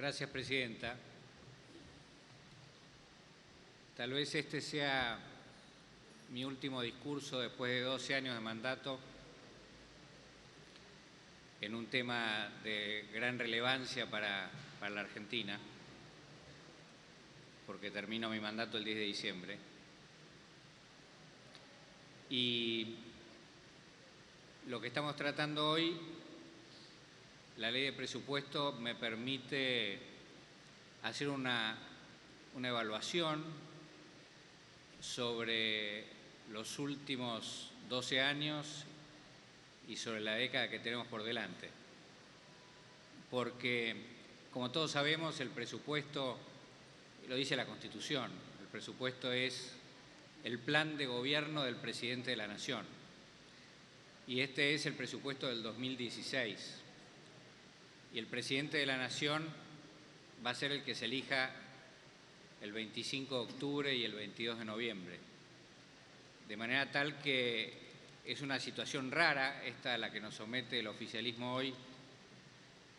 Gracias, Presidenta. Tal vez este sea mi último discurso después de 12 años de mandato en un tema de gran relevancia para la Argentina, porque termino mi mandato el 10 de diciembre. Y lo que estamos tratando hoy, la ley de presupuesto, me permite hacer una evaluación sobre los últimos 12 años y sobre la década que tenemos por delante. Porque, como todos sabemos, el presupuesto, lo dice la Constitución, el presupuesto es el plan de gobierno del presidente de la Nación. Y este es el presupuesto del 2016. Y el presidente de la Nación va a ser el que se elija el 25 de octubre y el 22 de noviembre. De manera tal que es una situación rara, esta a la que nos somete el oficialismo hoy,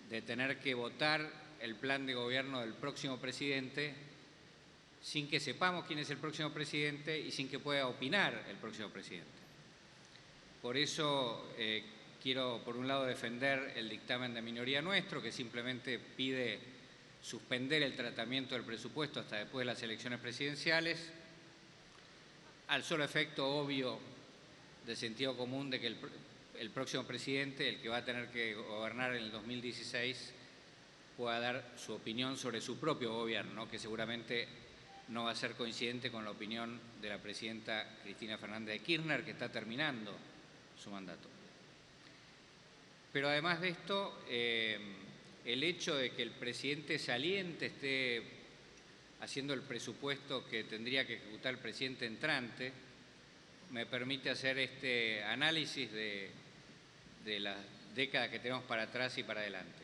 de tener que votar el plan de gobierno del próximo presidente sin que sepamos quién es el próximo presidente y sin que pueda opinar el próximo presidente. Por eso quiero, por un lado, defender el dictamen de minoría nuestro, que simplemente pide suspender el tratamiento del presupuesto hasta después de las elecciones presidenciales, al solo efecto obvio de sentido común de que el próximo presidente, el que va a tener que gobernar en el 2016, pueda dar su opinión sobre su propio gobierno, que seguramente no va a ser coincidente con la opinión de la presidenta Cristina Fernández de Kirchner, que está terminando su mandato. Pero además de esto, el hecho de que el presidente saliente esté haciendo el presupuesto que tendría que ejecutar el presidente entrante, me permite hacer este análisis de la década que tenemos para atrás y para adelante.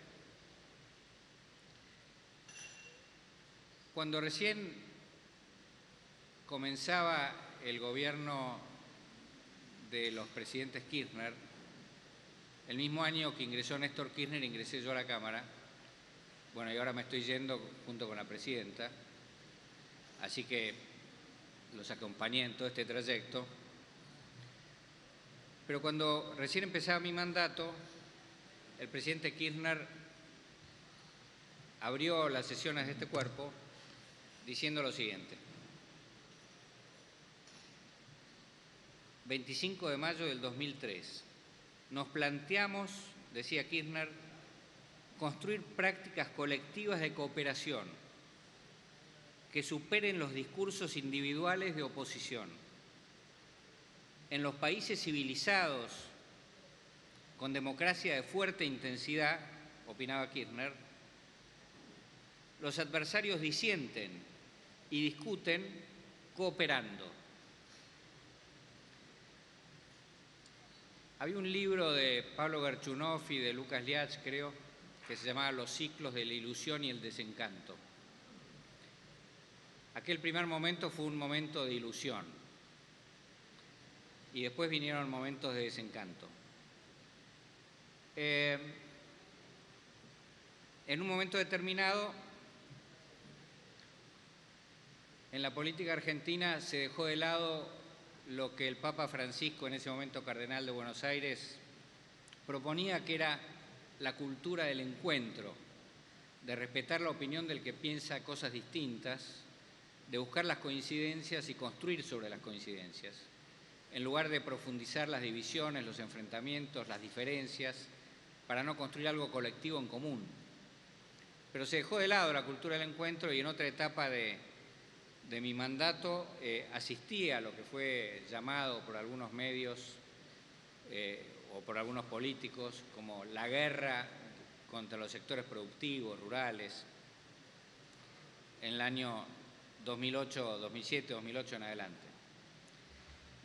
Cuando recién comenzaba el gobierno de los presidentes Kirchner, el mismo año que ingresó Néstor Kirchner, ingresé yo a la Cámara. Bueno, y ahora me estoy yendo junto con la presidenta, así que los acompañé en todo este trayecto. Pero cuando recién empezaba mi mandato, el presidente Kirchner abrió las sesiones de este cuerpo diciendo lo siguiente: 25 de mayo del 2003, nos planteamos, decía Kirchner, construir prácticas colectivas de cooperación que superen los discursos individuales de oposición. En los países civilizados, con democracia de fuerte intensidad, opinaba Kirchner, los adversarios disienten y discuten cooperando. Había un libro de Pablo Gerchunov y de Lucas Liach, creo, que se llamaba Los ciclos de la ilusión y el desencanto. Aquel primer momento fue un momento de ilusión y después vinieron momentos de desencanto. En un momento determinado, en la política argentina se dejó de lado lo que el Papa Francisco, en ese momento cardenal de Buenos Aires, proponía, que era la cultura del encuentro, de respetar la opinión del que piensa cosas distintas, de buscar las coincidencias y construir sobre las coincidencias, en lugar de profundizar las divisiones, los enfrentamientos, las diferencias, para no construir algo colectivo en común. Pero se dejó de lado la cultura del encuentro y en otra etapa de mi mandato asistí a lo que fue llamado por algunos medios o por algunos políticos como la guerra contra los sectores productivos, rurales, en el año 2008, 2007, 2008 en adelante.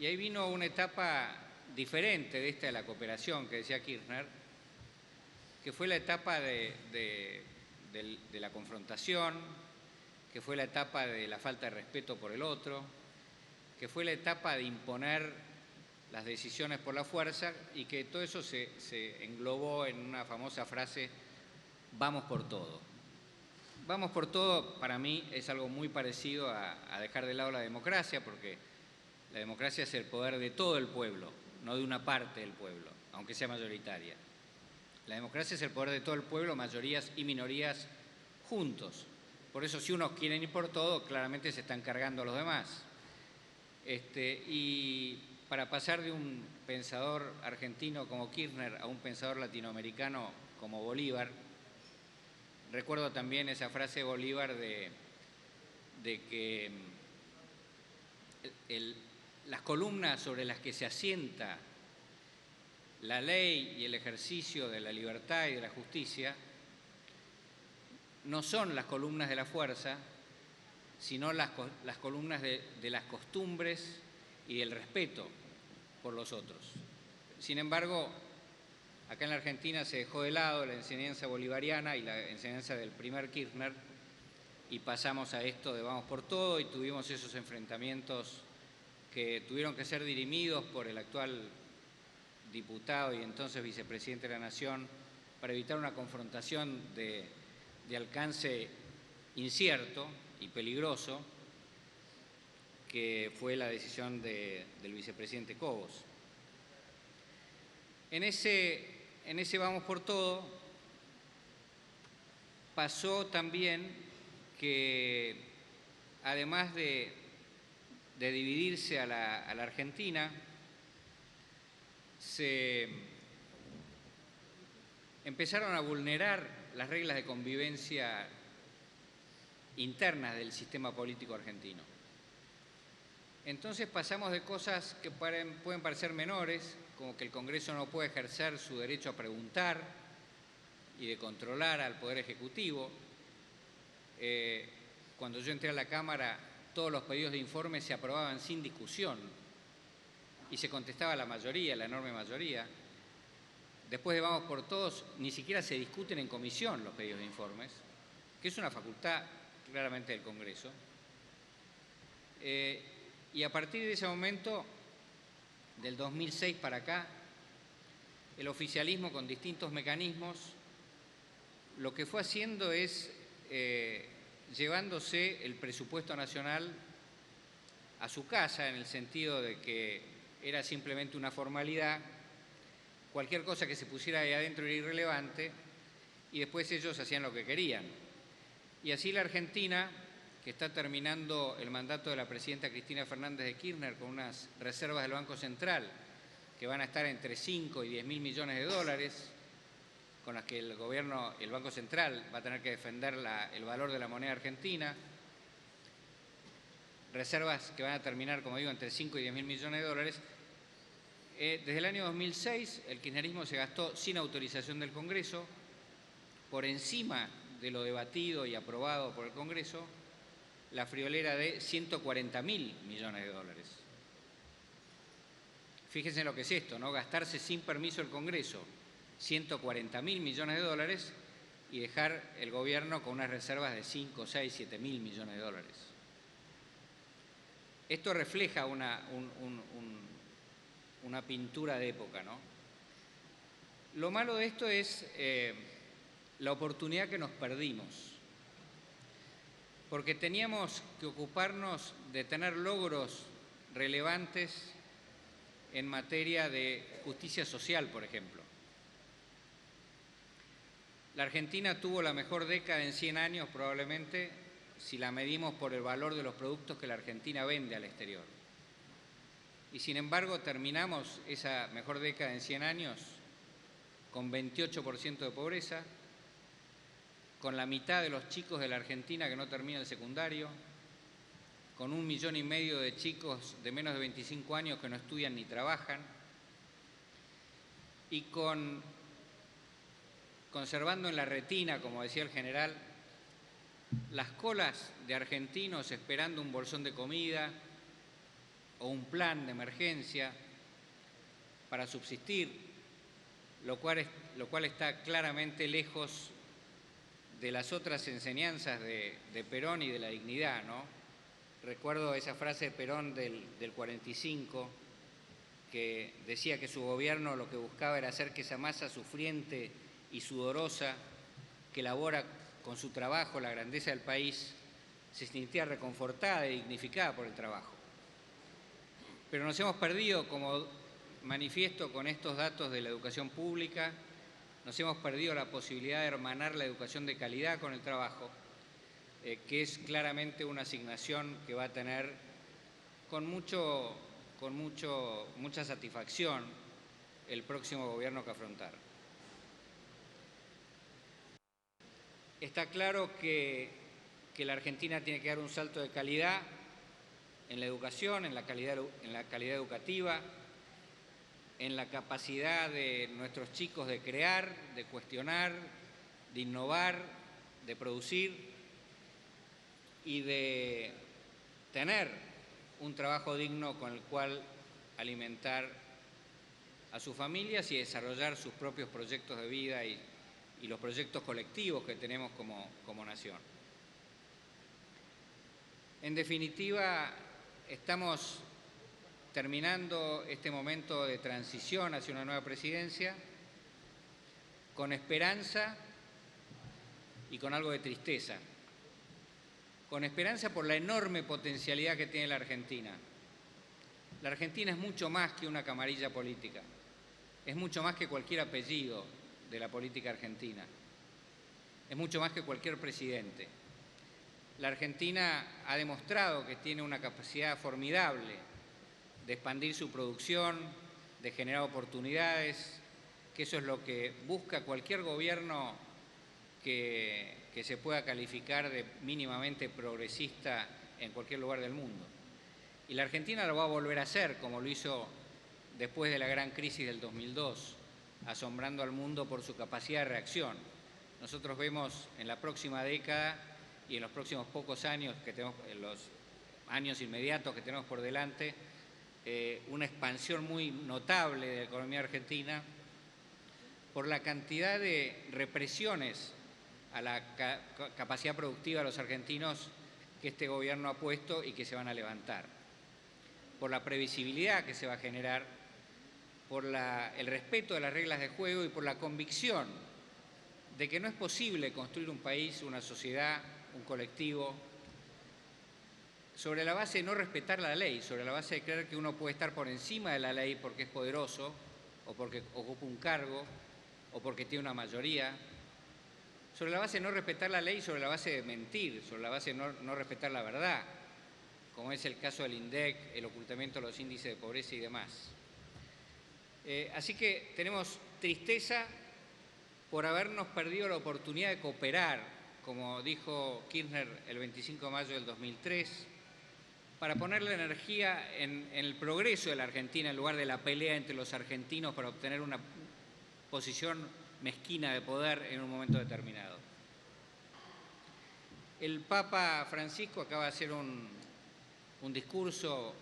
Y ahí vino una etapa diferente de esta de la cooperación que decía Kirchner, que fue la etapa de la confrontación, que fue la etapa de la falta de respeto por el otro, que fue la etapa de imponer las decisiones por la fuerza y que todo eso se englobó en una famosa frase: vamos por todo. Vamos por todo, para mí, es algo muy parecido a dejar de lado la democracia, porque la democracia es el poder de todo el pueblo, no de una parte del pueblo, aunque sea mayoritaria. La democracia es el poder de todo el pueblo, mayorías y minorías juntos. Por eso, si unos quieren ir por todo, claramente se están cargando a los demás. Y para pasar de un pensador argentino como Kirchner a un pensador latinoamericano como Bolívar, recuerdo también esa frase de Bolívar de que las columnas sobre las que se asienta la ley y el ejercicio de la libertad y de la justicia no son las columnas de la fuerza, sino las columnas de las costumbres y del respeto por los otros. Sin embargo, acá en la Argentina se dejó de lado la enseñanza bolivariana y la enseñanza del primer Kirchner y pasamos a esto de vamos por todo y tuvimos esos enfrentamientos que tuvieron que ser dirimidos por el actual diputado y entonces vicepresidente de la Nación para evitar una confrontación de alcance incierto y peligroso, que fue la decisión del vicepresidente Cobos. En ese vamos por todo pasó también que, además de dividirse a la Argentina, se empezaron a vulnerar las reglas de convivencia internas del sistema político argentino. Entonces pasamos de cosas que pueden parecer menores, como que el Congreso no puede ejercer su derecho a preguntar y de controlar al Poder Ejecutivo. Cuando yo entré a la Cámara, todos los pedidos de informe se aprobaban sin discusión y se contestaba la mayoría, la enorme mayoría. Después de Vamos por Todos, ni siquiera se discuten en comisión los pedidos de informes, que es una facultad claramente del Congreso. Y a partir de ese momento, del 2006 para acá, el oficialismo con distintos mecanismos lo que fue haciendo es llevándose el presupuesto nacional a su casa, en el sentido de que era simplemente una formalidad, cualquier cosa que se pusiera ahí adentro era irrelevante y después ellos hacían lo que querían. Y así la Argentina, que está terminando el mandato de la presidenta Cristina Fernández de Kirchner con unas reservas del Banco Central que van a estar entre 5 y 10 mil millones de dólares, con las que el Banco Central va a tener que defender el valor de la moneda argentina, reservas que van a terminar, como digo, entre 5 y 10 mil millones de dólares. Desde el año 2006 el kirchnerismo se gastó sin autorización del Congreso, por encima de lo debatido y aprobado por el Congreso, la friolera de 140 mil millones de dólares. Fíjense lo que es esto, ¿no? Gastarse sin permiso del Congreso 140 mil millones de dólares y dejar el gobierno con unas reservas de 5, 6, 7 mil millones de dólares. Esto refleja una pintura de época, ¿no? Lo malo de esto es la oportunidad que nos perdimos, porque teníamos que ocuparnos de tener logros relevantes en materia de justicia social, por ejemplo. La Argentina tuvo la mejor década en 100 años, probablemente, si la medimos por el valor de los productos que la Argentina vende al exterior. Y sin embargo, terminamos esa mejor década en 100 años con 28% de pobreza, con la mitad de los chicos de la Argentina que no terminan el secundario, con 1,5 millones de chicos de menos de 25 años que no estudian ni trabajan, y conservando en la retina, como decía el general, las colas de argentinos esperando un bolsón de comida o un plan de emergencia para subsistir, lo cual está claramente lejos de las otras enseñanzas de Perón y de la dignidad, ¿no? Recuerdo esa frase de Perón del 45, que decía que su gobierno lo que buscaba era hacer que esa masa sufriente y sudorosa que labora con su trabajo la grandeza del país, se sintiera reconfortada y dignificada por el trabajo. Pero nos hemos perdido, como manifiesto con estos datos de la educación pública, nos hemos perdido la posibilidad de hermanar la educación de calidad con el trabajo, que es claramente una asignación que va a tener con mucha satisfacción el próximo gobierno que afrontar. Está claro que la Argentina tiene que dar un salto de calidad en la educación, en la calidad educativa, en la capacidad de nuestros chicos de crear, de cuestionar, de innovar, de producir y de tener un trabajo digno con el cual alimentar a sus familias y desarrollar sus propios proyectos de vida y los proyectos colectivos que tenemos como nación. En definitiva, estamos terminando este momento de transición hacia una nueva presidencia con esperanza y con algo de tristeza. Con esperanza por la enorme potencialidad que tiene la Argentina. La Argentina es mucho más que una camarilla política, es mucho más que cualquier apellido de la política argentina, es mucho más que cualquier presidente. La Argentina ha demostrado que tiene una capacidad formidable de expandir su producción, de generar oportunidades, que eso es lo que busca cualquier gobierno que se pueda calificar de mínimamente progresista en cualquier lugar del mundo. Y la Argentina lo va a volver a hacer, como lo hizo después de la gran crisis del 2002, asombrando al mundo por su capacidad de reacción. Nosotros vemos en la próxima década y en los próximos pocos años, en los años inmediatos que tenemos por delante, una expansión muy notable de la economía argentina por la cantidad de represiones a la capacidad productiva de los argentinos que este gobierno ha puesto y que se van a levantar, por la previsibilidad que se va a generar, por el respeto de las reglas de juego y por la convicción de que no es posible construir un país, una sociedad, un colectivo, sobre la base de no respetar la ley, sobre la base de creer que uno puede estar por encima de la ley porque es poderoso, o porque ocupa un cargo, o porque tiene una mayoría, sobre la base de no respetar la ley, sobre la base de mentir, sobre la base de no respetar la verdad, como es el caso del INDEC, el ocultamiento de los índices de pobreza y demás. Así que tenemos tristeza por habernos perdido la oportunidad de cooperar, como dijo Kirchner el 25 de mayo del 2003, para poner la energía en el progreso de la Argentina en lugar de la pelea entre los argentinos para obtener una posición mezquina de poder en un momento determinado. El Papa Francisco acaba de hacer un discurso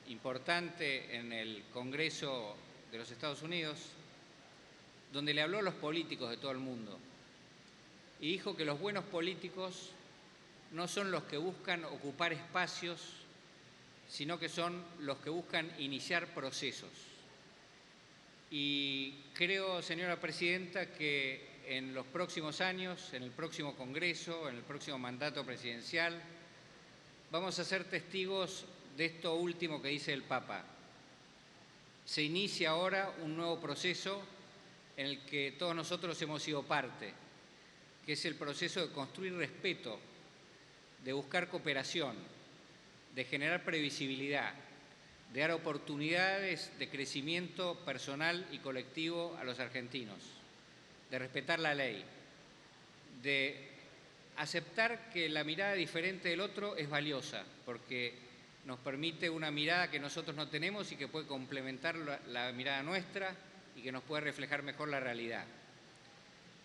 importante en el Congreso de los Estados Unidos, donde le habló a los políticos de todo el mundo y dijo que los buenos políticos no son los que buscan ocupar espacios, sino que son los que buscan iniciar procesos. Y creo, señora presidenta, que en los próximos años, en el próximo Congreso, en el próximo mandato presidencial, vamos a ser testigos de esto último que dice el Papa. Se inicia ahora un nuevo proceso en el que todos nosotros hemos sido parte, que es el proceso de construir respeto, de buscar cooperación, de generar previsibilidad, de dar oportunidades de crecimiento personal y colectivo a los argentinos, de respetar la ley, de aceptar que la mirada diferente del otro es valiosa, porque nos permite una mirada que nosotros no tenemos y que puede complementar la mirada nuestra y que nos puede reflejar mejor la realidad.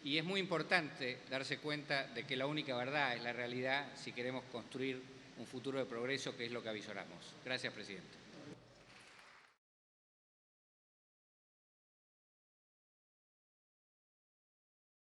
Y es muy importante darse cuenta de que la única verdad es la realidad si queremos construir un futuro de progreso, que es lo que avisoramos. Gracias, presidente.